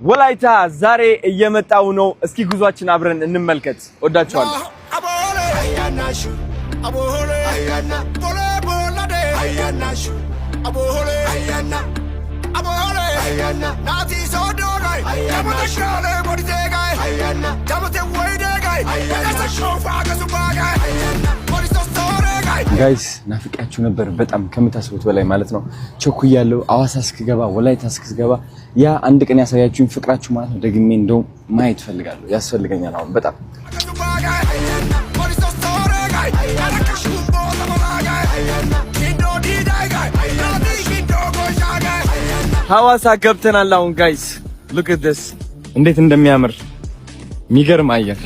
ወላይታ ዛሬ እየመጣው ነው። እስኪ ጉዟችን አብረን እንመልከት። ወዳችኋለሁ። ጋይስ ናፍቃችሁ ነበር በጣም ከምታስቡት በላይ ማለት ነው። ቸኩያለሁ። አዋሳ እስክገባ ወላይታ እስክገባ ያ አንድ ቀን ያሳያችሁኝ ፍቅራችሁ ማለት ነው ደግሜ እንደው ማየት ፈልጋለሁ። ያስፈልገኛል አሁን በጣም ሐዋሳ ገብተናል አሁን ጋይስ look at this እንዴት እንደሚያምር የሚገርም አየር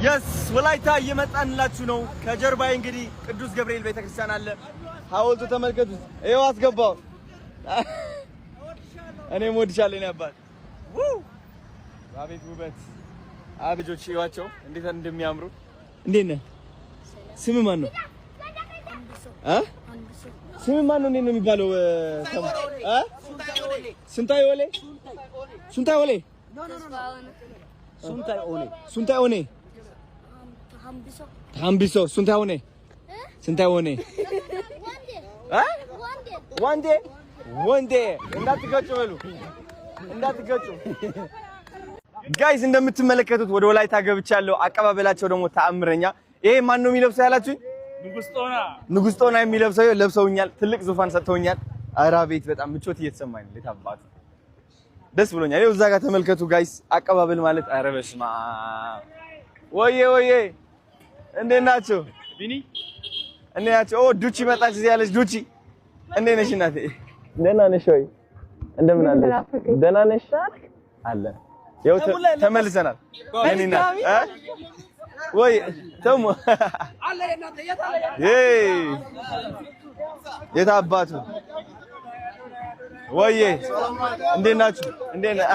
yes ወላይታ እየመጣንላችሁ ነው። ከጀርባዬ እንግዲህ ቅዱስ ገብርኤል ቤተክርስቲያን አለ። ሐውልቱ ተመልከቱ። ይኸው አስገባው። እኔም ወድሻለሁ የኔ አባት አቤት ውበት አብጆች ይዋቸው እንዴት እንደሚያምሩ። እንዴት ነህ? ስም ማን ነው? ስም ማን ነው? እንዴት ነው የሚባለው? ሱንታይ ኦሌ ሱንታይ ኦሌ ሱንታይ ኦኔ ታምቢሶ ሱንታይ ኦኔ ሱንታይ ኦኔ ወንዴ እንዳትገጩ በሉ እንዳትገጩ። ጋይስ እንደምትመለከቱት ወደ ወላይታ ገብቻለሁ። አቀባበላቸው ደግሞ ተአምረኛ። ይሄ ማን ነው የሚለብሰው ያላችሁኝ? ንጉስ ጦና የሚለብሰው ለብሰውኛል። ትልቅ ዙፋን ሰጥተውኛል። ኧረ ቤት በጣም ምቾት እየተሰማኝ ነው። ለታባቱ ደስ ብሎኛል። ይኸው እዛ ጋር ተመልከቱ ጋይስ። አቀባበል ማለት ኧረ በስመ አብ ወዬ እንዴት ናችሁ? ቢኒ እንዴት ናችሁ? ኦ ዱቺ መጣች እዚህ ያለች ዱቺ እንዴት ነሽ እናቴ? ደህና ነሽ ወይ? እንደምን አለሽ? ደህና ነሽ? አለ ያው ተመልሰናል። የኔና ወይ ተሙ አለ እናቴ የት አባቱ ወይ እንዴት ናችሁ? እንዴት ነህ?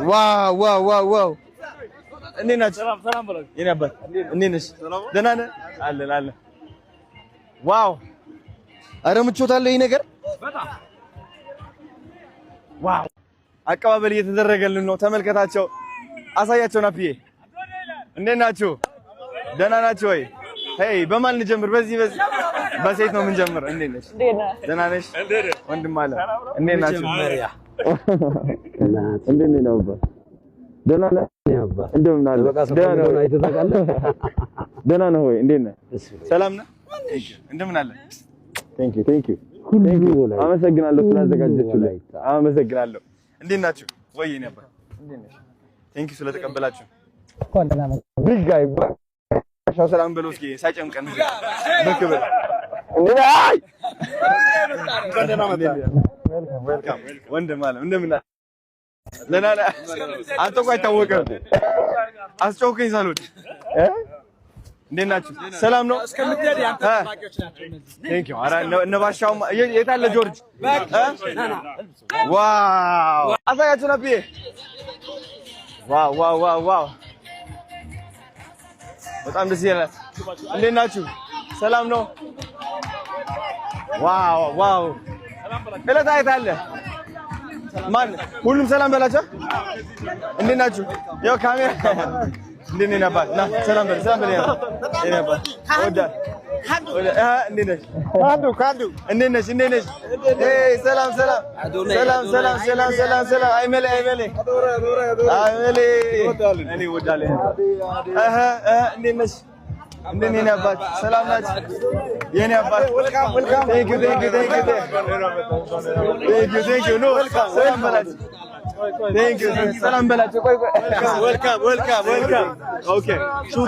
ዋው እንዴት ናችሁ? ሰላም በለው የኔ አባት እንዴት ነሽ? ደህና ነህ? አለ ዋው አረ ምቾት አለ ይሄ ነገር በጣም ዋው። አቀባበል እየተደረገልን ነው። ተመልከታቸው። አሳያቸው ናፍዬ እንዴት ናችሁ? ደህና ናችሁ ወይ? ሄይ በማን እንጀምር? በዚህ በሴት ነው የምንጀምር። እንዴት ነሽ? ደህና ነሽ? ወንድም አለ እንዴት ናችሁ? እንዴት ነው አባ? ደህና ነህ? እንደምን አለ? ደህና ነው ወይ? እንዴት ነህ? ሰላም ነህ? እንደምን አለ? ቴንክ ዩ አመሰግናለሁ ስላዘጋጀችሁልኝ። አመሰግናለሁ። እንዴት ናችሁ? ወይ ነበር እንዴት ነሽ? ቴንክ ዩ ስለተቀበላችሁ። ቢግ ጋይ ሻው ሰላም በለው እስኪ ሳይጨምቀን በክብር አይ ዌልካም ወንድም አለ እንደምን አለ? ለና አንተ ቆይ ታወቀው አስጮከኝ ሳልወድ እንዴት ናችሁ? ሰላም ነው? እስከምትሄድ ያንተ ተናጋዮች ናቸው እነዚህ። ቴንክ ዩ። አራ እነባሻው የት አለ ጆርጅ? ዋው አሳያችሁ ነብዬ። ዋው በጣም ደስ ይላል። እንዴት ናችሁ? ሰላም ነው? ዋው እለታ የት አለ? ማን ሁሉም ሰላም በላቸው። እንዴት ናችሁ? ያው ካሜራ እንዴት ነህ አባት? ና ሰላም በል የኔ አባት ወዳ እንዴት ነሽ? ካንዱ እንዴት ነሽ? ሰላም አይመሌ እኔ ወዳለሁ። እንዴት ነሽ? እንዴት ነህ አባት? ሰላም ናችሁ? የኔ አባት ዌልካም ቴንክ ዩ ኖ ሰላም በላችሁ። ሰላም በላችሁ። ቆይ ዌልካም ኦኬ።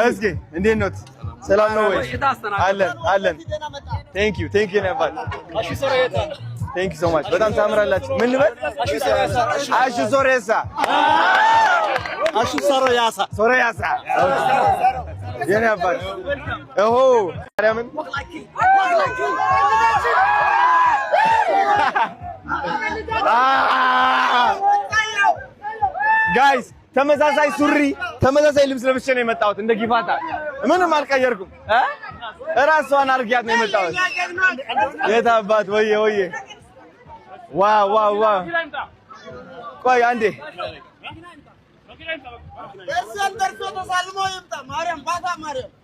እስኪ እንዴት ነው? ሰላም ነው ወይ? አለን ቴንክ ዩ ነበር። ቴንክ ዩ ሶ ማች። በጣም ታምራላችሁ። ምን ልበል? አሹ ሶሬሳ የኔ አባት ኦሆ ማርያምን ጋይስ ተመሳሳይ ሱሪ ተመሳሳይ ልብስ ለብሼ ነው የመጣሁት። እንደ ጊፋታ ምንም አልቀየርኩም። ራሷን አርጊያት ነው የመጣው የታባት ወይ ዋው ቆይ አንዴ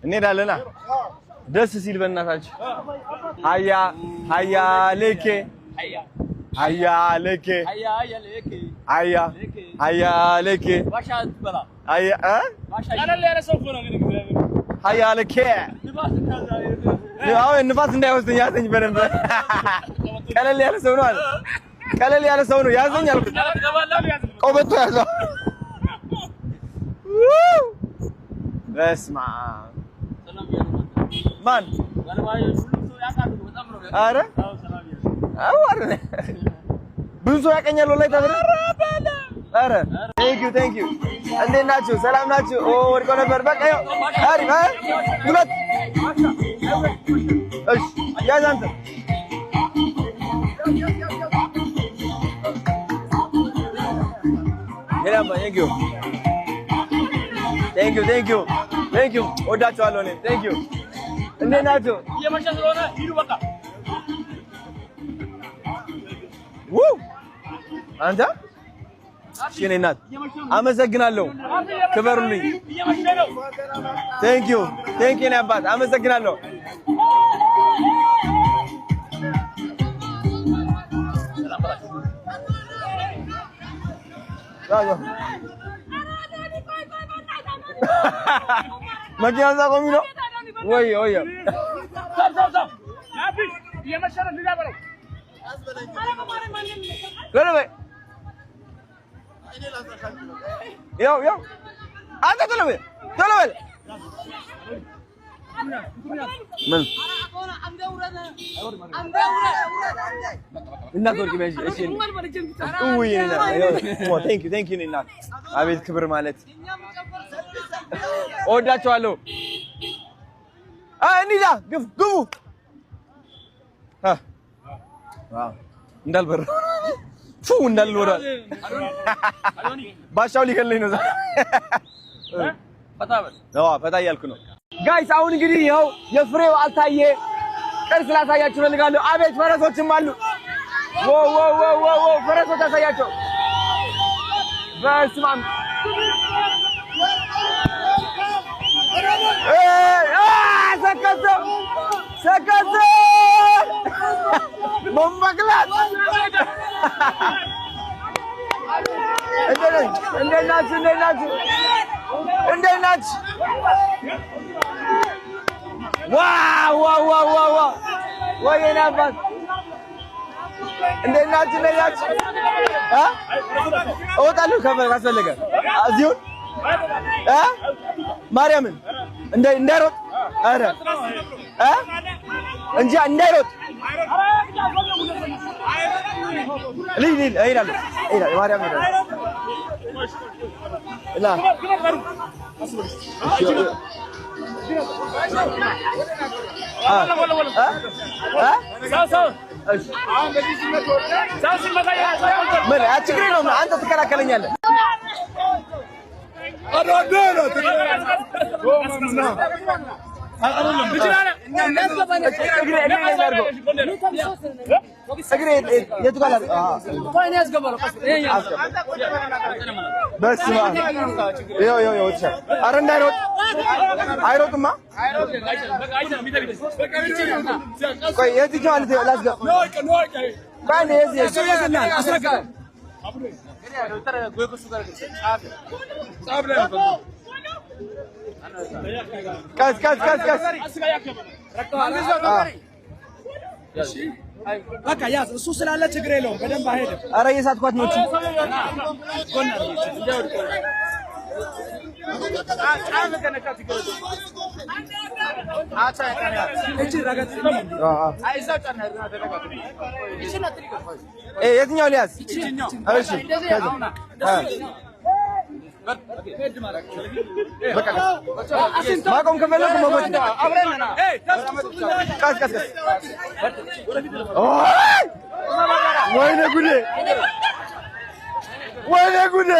እንሄዳለና ደስ ሲል በእናታችሁ ሃያ ለኬ ንፋስ እንዳይወስደኝ ያዘኝ በደንብ ቀለል ያለ ሰው ነው አለ ቀለል ያለ ሰው ነው ያዘኝ አልኩት ቆበቶ ያዘው በስማ ማን አረ ብዙ ሰው ያቀኛል ወላሂ ተብረ አረ ቴንክ ዩ እንዴት ናችሁ ሰላም ናችሁ ወድቆ ነበር በቃ አሪፍ ሁለት እሺ ያዝ አንተ ቴንክ ዩ ወዳችኋለሁ እኔ ቴንክ ዩ እንዴት ናችሁ እየመሸ ስለሆነ ሂዱ በቃ አንተ እኔ እናት አመሰግናለሁ ክበሩልኝ ቴንክ ዩ እኔ አባት አመሰግናለሁ መኪና ቆሚ ነው ወይ የመሸረ ሊዳበረው ለለበይ ያው አንተ ተለበይ ምን እናት ወርቂ በጂ እሺ ቴንክ ዩ እናት አቤት ክብር ማለት እወዳቸዋለሁ እንሂዳ ግቡ እንዳልበር እንዳልወራ ባሻው ሊገለኝ ነው ፈታ እያልኩ ነው ጋይስ አሁን እንግዲህ ይኸው የፍሬው አልታየ ቅርስ ላሳያችሁ እፈልጋለሁ አቤት ፈረሶችም አሉ ፈረሶች አሳያቸው በስመ አብ ሰከተ ቦምባክላት እንዴት ናችሁ ዋው ወይኔ አባት እንዴት ናችሁ እወጣለሁ ካስፈለገ እዚሁ ማርያምን እንዳይሮጥ አረ እንጂ እንዳይሮጥ ልይ እሄዳለሁ ማርያም እና ምን አትግሪ ነው አንተ ትከላከለኛለህ ቀስ በቃ ያዝ እሱ ስላለ ችግር የለውም በደንብ አይሄድም ኧረ እየሳትኳት ነው የትኛው ሊያዝ እሺ ማቆም ከፈለኩ መሞት አብረን ቀስ ወይኔ ጉዴ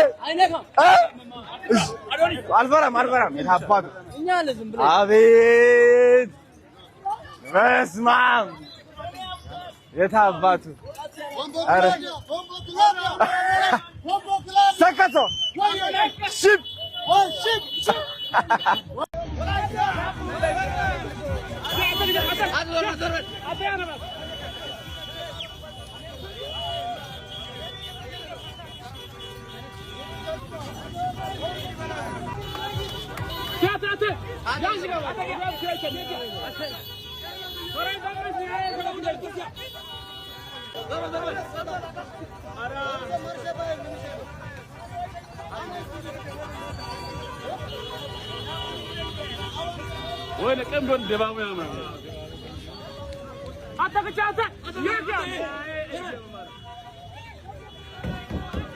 አልፈራም የታባቱ አቤት በስመ አብ የታባቱ አረ ሰከቶ ሽፕ وين كم دون دبابة يا مان؟ أتاك جاتا، يرجع.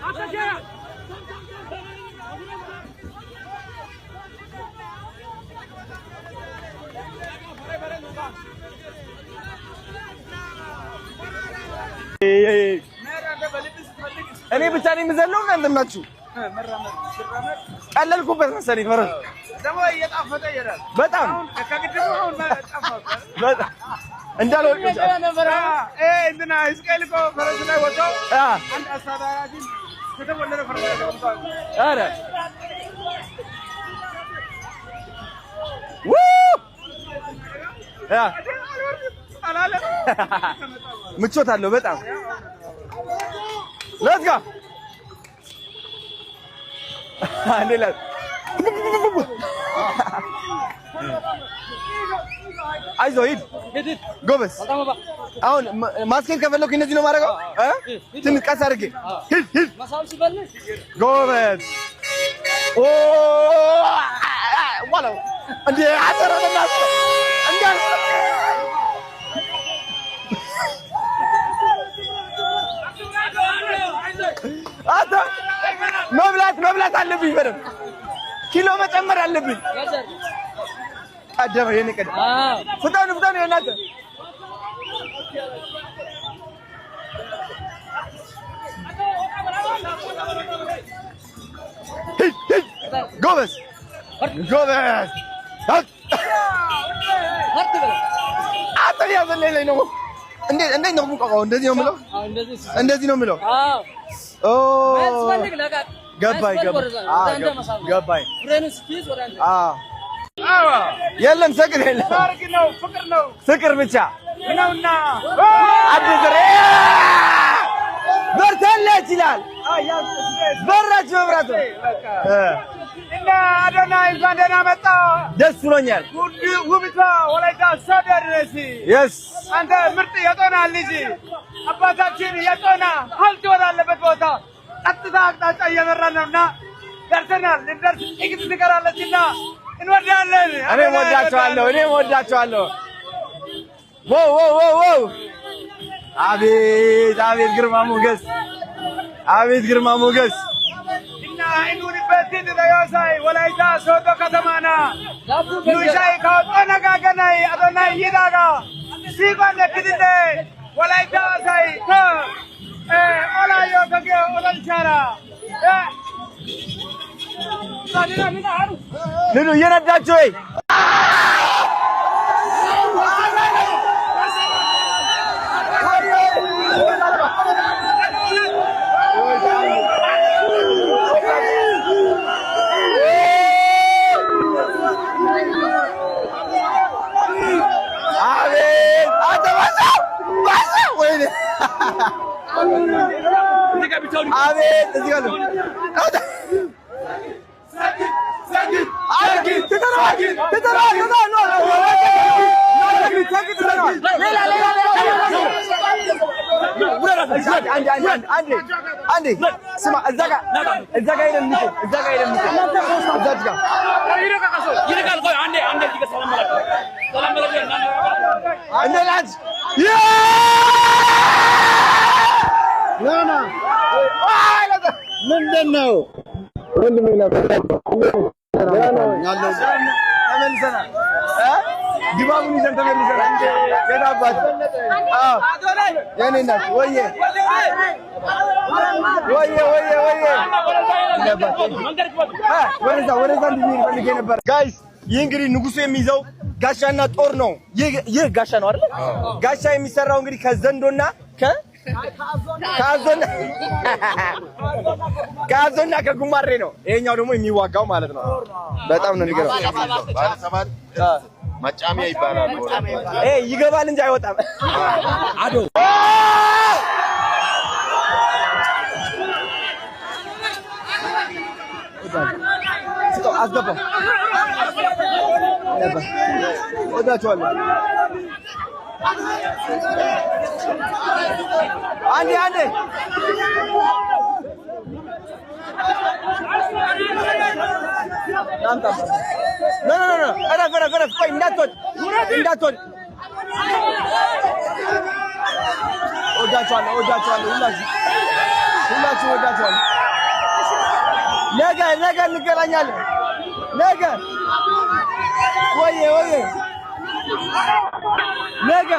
أتاك جاتا. እኔ ብቻ ነኝ የምዘለው እናንተ ናችሁ ቀለልኩበት መሰለኝ ፈረስ ደሞ እየጣፈጠ ይላል በጣም ከግድቡ አሁን ማጣፋው በጣም እንዳልወርቅ እንትና እስከልቆ ፈረስ ላይ ወጣ አንድ አሳዳራቲ ከተወለደ ፈረስ ላይ ወጣ አረ አላለ ምቾት አለው በጣም let's go አንዴላ አይዞህ ሂድ ጎበዝ አሁን ማስኬድ ከፈለኩ እነዚህ ነው ማረጋው ትንሽ ቀስ አድርጌ ሂድ ጎበዝ ኦ ዋላ እንዴ አሰራለና እንዴ አታ መብላት አለብኝ በደምብ ኪሎ መጨመር አለብኝ አደረ የኔ ቀድ ፍታኑ የናተ ጎበዝ አጥሪያ ዘለለኝ ነው እንዴ ነው ሙቀቀው እንደዚህ ነው የምለው ኦ ገባኝ የለም ሰቅር የለም ፍቅር ብቻ ነውና አዲስ በርታለች ይላል በራች መብራቱ እና አዶናይ እንኳን ደህና መጣ ደስ ብሎኛል ውብቷ ወላይታ ሶደርሲ የስ አንተ ምርጥ የጦና ልጅ አባታችን የጦና ሀብት ወዳለበት ቦታ ቀጥታ አቅጣጫ እየመራን ነውና ደርሰናል ልንደርስ ጥቂት ትቀራለችና እንወዳለን እኔም ወዳቸዋለሁ ዋው አቤት ግርማ ሞገስ እና እንውልበት እንደያሳይ ወላይታ ሶዶ ከተማና ኑሻይ ከጦና ጋገናይ አዶናይ ይዳጋ ሲባለ ክድደ ወላይታ ሳይ ኦላዮ ከገ ኦላልቻራ ልሉ እየነዳችሁ ወይ አቤት አተባሳ ወይኔ አቤት እዚህ ጋር ነው አንዴ ስማ እዛ ጋር ሄደን እዛች ጋር ይልቃል ቆይ አንዴ ሰላም በላችሁ እንዴ ላንች ምንድን ነው ወንድሜ ተመልሰናል ድባቡን ይዘን ተመልሰናል የታባቱ የኔ እናት ወየ ወደዛ እንድንሄድ ፈልጌ ነበር ጋይስ ይህ እንግዲህ ንጉሱ የሚይዘው ጋሻና ጦር ነው። ይህ ጋሻ ነው አይደል? ጋሻ የሚሰራው እንግዲህ ከዘንዶና ከአዞና ከጉማሬ ነው። ይሄኛው ደግሞ የሚዋጋው ማለት ነው። በጣም ነው የሚገርመው። ባለ ሰባት መጫሚያ ይባላል። ይገባል እንጂ አይወጣም። አዶ አስገባው ወዳቸዋለሁ። አንዴ እረፍ ቆይ እንዳትወድ ወዳቸዋለሁ ሁላችሁ ወዳቸዋለሁ። ነገ እንገናኛለን። ነገ ወይዬ ነገ